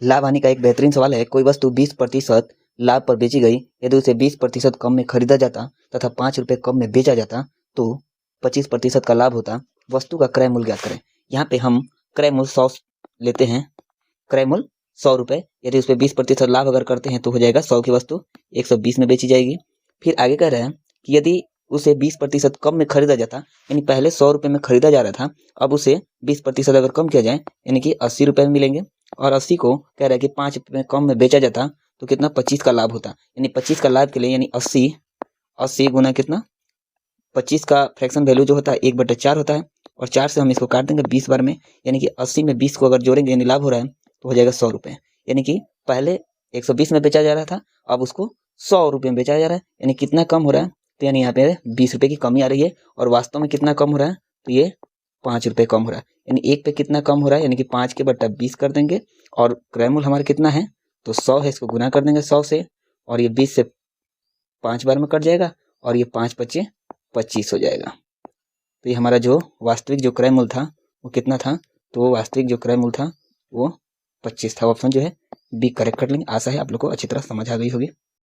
लाभ हानि का एक बेहतरीन सवाल है। कोई वस्तु 20% लाभ पर बेची गई, यदि उसे 20% कम में खरीदा जाता तथा 5 रुपये कम में बेचा जाता तो 25% का लाभ होता। वस्तु का क्रय मूल्य ज्ञात करें। यहाँ पे हम क्रय मूल्य 100 लेते हैं। क्रय मूल्य 100 रुपये, यदि उस पर 20% लाभ अगर करते हैं तो हो जाएगा 100 की वस्तु 120 में बेची जाएगी। फिर आगे कह रहे हैं कि यदि उसे 20% कम में खरीदा जाता, यानी पहले 100 रुपये में खरीदा जा रहा था, अब उसे 20% अगर कम किया जाए यानी कि 80 रुपये में मिलेंगे। और 80 को कह रहा है कि 5 रुपये कम में बेचा जाता तो कितना 25 का लाभ होता। यानी 25 का लाभ के लिए यानी 80 गुना कितना 25 का फ्रैक्शन वैल्यू जो होता है 1/4 होता है, और 4 से हम इसको काट देंगे 20 बार में, यानी कि 80 में 20 को अगर जोड़ेंगे यानी लाभ हो रहा है तो हो जाएगा 100 रुपये। यानी कि पहले 120 में बेचा जा रहा था, अब उसको 100 रुपये में बेचा जा रहा है। यानी कितना कम हो रहा है, तो यानी यहाँ पे 20 रुपये की कमी आ रही है। और वास्तव में कितना कम हो रहा है, तो ये 5 रुपये कम हो रहा है। यानी एक पे कितना कम हो रहा है, यानी कि 5 के बट्टा 20 कर देंगे। और क्रय मूल्य हमारा कितना है, तो 100 है, इसको गुना कर देंगे 100 से, और ये 20 से 5 बार में कट जाएगा, और ये 5 बचे 25 हो जाएगा। तो ये हमारा जो वास्तविक जो क्रय मूल्य था वो कितना था, तो वो वास्तविक जो क्रय मूल्य था वो 25 था। ऑप्शन जो है बी करेक्ट कर लेंगे। आशा है आप लोग को अच्छी तरह समझ आ गई होगी।